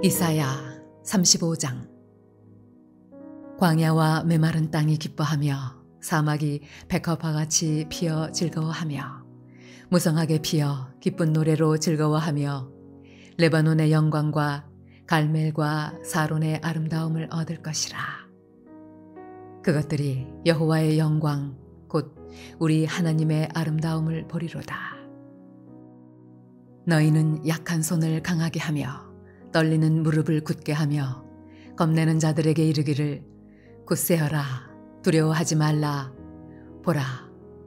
이사야 35장. 광야와 메마른 땅이 기뻐하며 사막이 백합화같이 피어 즐거워하며 무성하게 피어 기쁜 노래로 즐거워하며 레바논의 영광과 갈멜과 사론의 아름다움을 얻을 것이라. 그것들이 여호와의 영광 곧 우리 하나님의 아름다움을 보리로다. 너희는 약한 손을 강하게 하며 떨리는 무릎을 굳게 하며 겁내는 자들에게 이르기를 굳세어라, 두려워하지 말라. 보라,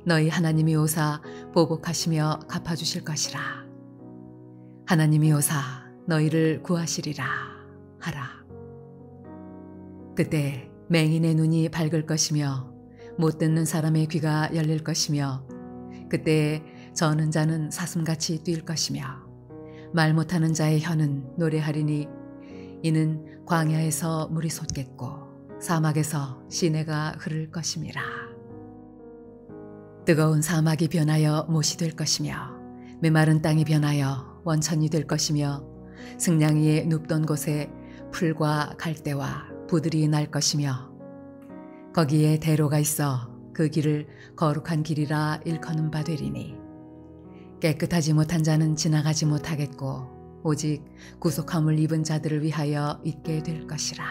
너희 하나님이 오사 보복하시며 갚아주실 것이라. 하나님이 오사 너희를 구하시리라 하라. 그때 맹인의 눈이 밝을 것이며 못 듣는 사람의 귀가 열릴 것이며 그때 저는 자는 사슴같이 뛸 것이며 말 못하는 자의 혀는 노래하리니 이는 광야에서 물이 솟겠고 사막에서 시내가 흐를 것임이라. 뜨거운 사막이 변하여 못이 될 것이며 메마른 땅이 변하여 원천이 될 것이며 승냥 위에 눕던 곳에 풀과 갈대와 부들이 날 것이며 거기에 대로가 있어 그 길을 거룩한 길이라 일컫는 바 되리니 깨끗하지 못한 자는 지나가지 못하겠고 오직 구속함을 입은 자들을 위하여 있게 될 것이라.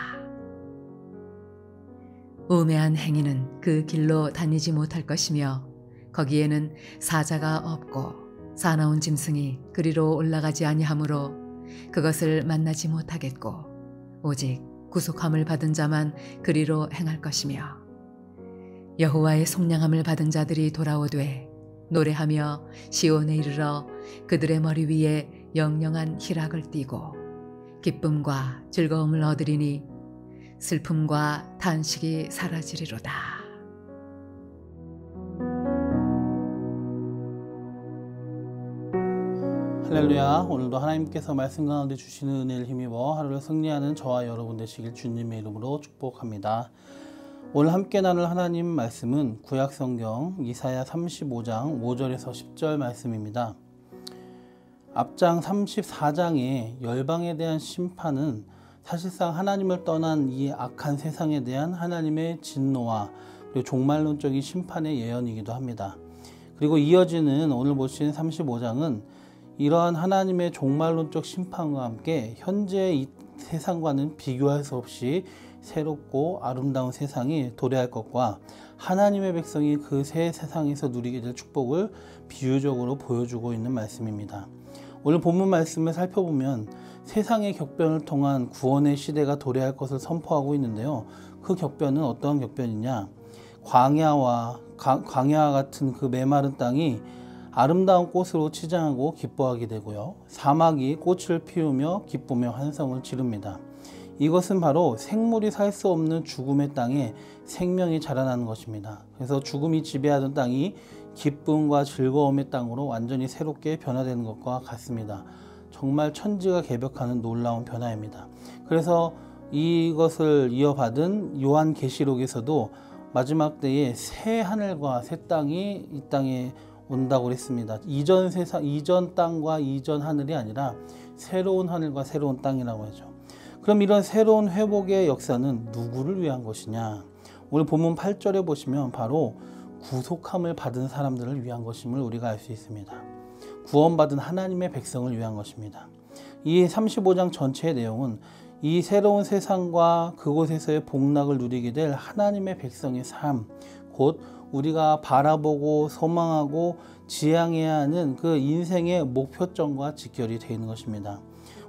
우매한 행위는 그 길로 다니지 못할 것이며 거기에는 사자가 없고 사나운 짐승이 그리로 올라가지 아니하므로 그것을 만나지 못하겠고 오직 구속함을 받은 자만 그리로 행할 것이며 여호와의 속량함을 받은 자들이 돌아오되 노래하며 시온에 이르러 그들의 머리 위에 영영한 희락을 띠고 기쁨과 즐거움을 얻으리니 슬픔과 탄식이 사라지리로다. 할렐루야. 오늘도 하나님께서 말씀 가운데 주시는 은혜를 힘입어 하루를 승리하는 저와 여러분 되시길 주님의 이름으로 축복합니다. 오늘 함께 나눌 하나님 말씀은 구약성경 이사야 35장 5절에서 10절 말씀입니다. 앞장 34장의 열방에 대한 심판은 사실상 하나님을 떠난 이 악한 세상에 대한 하나님의 진노와 그리고 종말론적인 심판의 예언이기도 합니다. 그리고 이어지는 오늘 보신 35장은 이러한 하나님의 종말론적 심판과 함께 현재의 이 세상과는 비교할 수 없이 새롭고 아름다운 세상이 도래할 것과 하나님의 백성이 그 새 세상에서 누리게 될 축복을 비유적으로 보여주고 있는 말씀입니다. 오늘 본문 말씀을 살펴보면 세상의 격변을 통한 구원의 시대가 도래할 것을 선포하고 있는데요. 그 격변은 어떠한 격변이냐? 광야와 같은 그 메마른 땅이 아름다운 꽃으로 치장하고 기뻐하게 되고요. 사막이 꽃을 피우며 기쁘며 환성을 지릅니다. 이것은 바로 생물이 살 수 없는 죽음의 땅에 생명이 자라나는 것입니다. 그래서 죽음이 지배하던 땅이 기쁨과 즐거움의 땅으로 완전히 새롭게 변화되는 것과 같습니다. 정말 천지가 개벽하는 놀라운 변화입니다. 그래서 이것을 이어받은 요한계시록에서도 마지막 때에 새 하늘과 새 땅이 이 땅에 온다고 했습니다. 이전 세상, 이전 땅과 이전 하늘이 아니라 새로운 하늘과 새로운 땅이라고 하죠. 그럼 이런 새로운 회복의 역사는 누구를 위한 것이냐? 오늘 본문 8절에 보시면 바로 구속함을 받은 사람들을 위한 것임을 우리가 알 수 있습니다. 구원받은 하나님의 백성을 위한 것입니다. 이 35장 전체의 내용은 이 새로운 세상과 그곳에서의 복락을 누리게 될 하나님의 백성의 삶, 곧 우리가 바라보고 소망하고 지향해야 하는 그 인생의 목표점과 직결이 되어 있는 것입니다.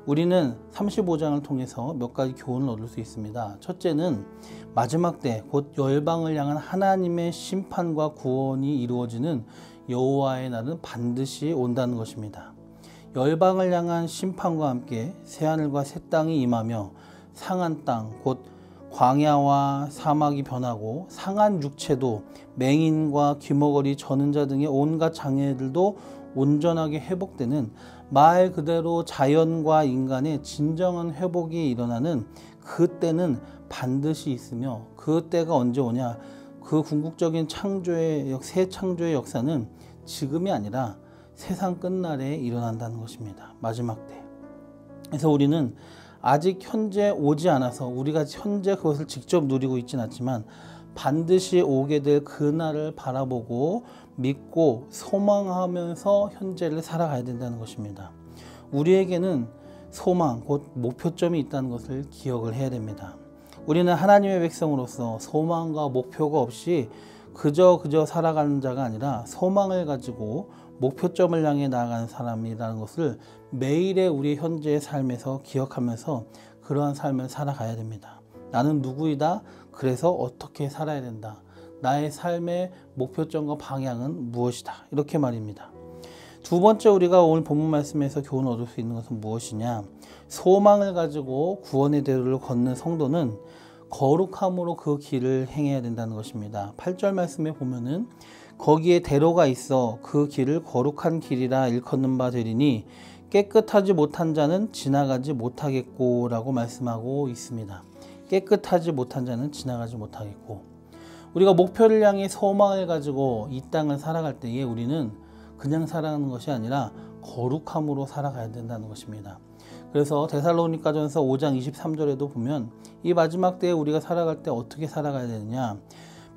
우리는 35장을 통해서 몇 가지 교훈을 얻을 수 있습니다. 첫째는 마지막 때 곧 열방을 향한 하나님의 심판과 구원이 이루어지는 여호와의 날은 반드시 온다는 것입니다. 열방을 향한 심판과 함께 새하늘과 새 땅이 임하며 상한 땅 곧 광야와 사막이 변하고 상한 육체도 맹인과 귀머거리 저는 자 등의 온갖 장애들도 온전하게 회복되는 말 그대로 자연과 인간의 진정한 회복이 일어나는 그때는 반드시 있으며 그 때가 언제 오냐? 그 궁극적인 새 창조의 역사는 지금이 아니라 세상 끝날에 일어난다는 것입니다. 마지막 때. 그래서 우리는 아직 현재 오지 않아서 우리가 현재 그것을 직접 누리고 있지는 않지만 반드시 오게 될 그날을 바라보고 믿고 소망하면서 현재를 살아가야 된다는 것입니다. 우리에게는 소망, 곧 목표점이 있다는 것을 기억을 해야 됩니다. 우리는 하나님의 백성으로서 소망과 목표가 없이 그저 살아가는 자가 아니라 소망을 가지고 목표점을 향해 나아가는 사람이라는 것을 매일의 우리 현재의 삶에서 기억하면서 그러한 삶을 살아가야 됩니다. 나는 누구이다. 그래서 어떻게 살아야 된다. 나의 삶의 목표점과 방향은 무엇이다. 이렇게 말입니다. 두 번째 우리가 오늘 본문 말씀에서 교훈을 얻을 수 있는 것은 무엇이냐. 소망을 가지고 구원의 대로를 걷는 성도는 거룩함으로 그 길을 행해야 된다는 것입니다. 8절 말씀에 보면은 거기에 대로가 있어 그 길을 거룩한 길이라 일컫는 바 되리니 깨끗하지 못한 자는 지나가지 못하겠고 라고 말씀하고 있습니다. 깨끗하지 못한 자는 지나가지 못하겠고, 우리가 목표를 향해 소망을 가지고 이 땅을 살아갈 때에 우리는 그냥 살아가는 것이 아니라 거룩함으로 살아가야 된다는 것입니다. 그래서 데살로니가전서 5장 23절에도 보면 이 마지막 때에 우리가 살아갈 때 어떻게 살아가야 되느냐,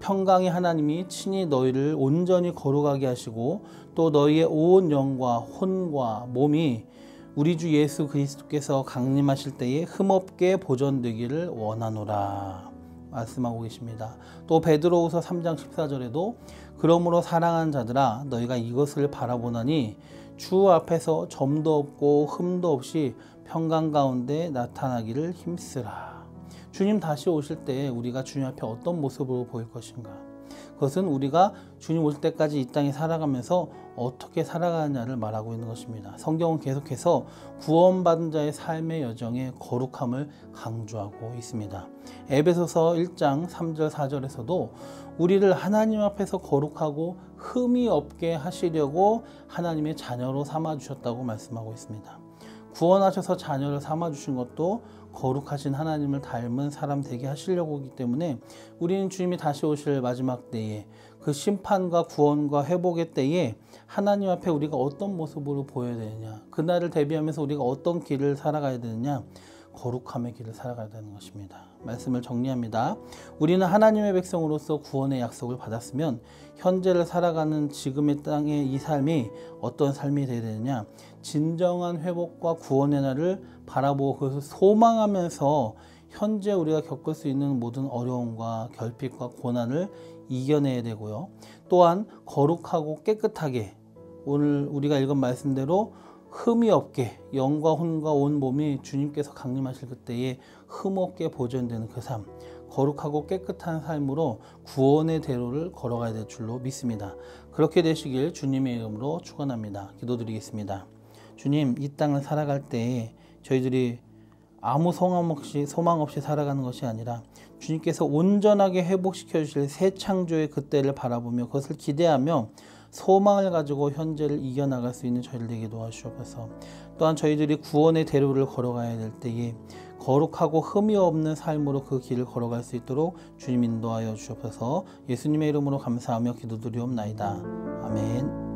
평강의 하나님이 친히 너희를 온전히 거룩하게 하시고 또 너희의 온 영과 혼과 몸이 우리 주 예수 그리스도께서 강림하실 때에 흠없게 보존되기를 원하노라 말씀하고 계십니다. 또 베드로후서 3장 14절에도 그러므로 사랑하는 자들아 너희가 이것을 바라보나니 주 앞에서 점도 없고 흠도 없이 평강 가운데 나타나기를 힘쓰라. 주님 다시 오실 때 우리가 주님 앞에 어떤 모습으로 보일 것인가, 그것은 우리가 주님 오실 때까지 이 땅에 살아가면서 어떻게 살아가느냐를 말하고 있는 것입니다. 성경은 계속해서 구원받은 자의 삶의 여정의 거룩함을 강조하고 있습니다. 에베소서 1장 3절 4절에서도 우리를 하나님 앞에서 거룩하고 흠이 없게 하시려고 하나님의 자녀로 삼아주셨다고 말씀하고 있습니다. 구원하셔서 자녀를 삼아주신 것도 거룩하신 하나님을 닮은 사람 되게 하시려고 하기 때문에 우리는 주님이 다시 오실 마지막 때에 그 심판과 구원과 회복의 때에 하나님 앞에 우리가 어떤 모습으로 보여야 되느냐, 그날을 대비하면서 우리가 어떤 길을 살아가야 되느냐, 거룩함의 길을 살아가야 되는 것입니다. 말씀을 정리합니다. 우리는 하나님의 백성으로서 구원의 약속을 받았으면 현재를 살아가는 지금의 땅의 이 삶이 어떤 삶이 되어야 되느냐, 진정한 회복과 구원의 날을 바라보고 그것을 소망하면서 현재 우리가 겪을 수 있는 모든 어려움과 결핍과 고난을 이겨내야 되고요. 또한 거룩하고 깨끗하게 오늘 우리가 읽은 말씀대로 흠이 없게 영과 혼과 온 몸이 주님께서 강림하실 그때에 흠없게 보존되는 그 삶, 거룩하고 깨끗한 삶으로 구원의 대로를 걸어가야 될 줄로 믿습니다. 그렇게 되시길 주님의 이름으로 축원합니다. 기도드리겠습니다. 주님, 이 땅을 살아갈 때에 저희들이 아무 소망 없이 살아가는 것이 아니라 주님께서 온전하게 회복시켜 주실 새 창조의 그때를 바라보며 그것을 기대하며 소망을 가지고 현재를 이겨나갈 수 있는 저희를 되게 도와주옵소서. 또한 저희들이 구원의 대로를 걸어가야 될 때에 거룩하고 흠이 없는 삶으로 그 길을 걸어갈 수 있도록 주님 인도하여 주옵소서. 예수님의 이름으로 감사하며 기도드리옵나이다. 아멘.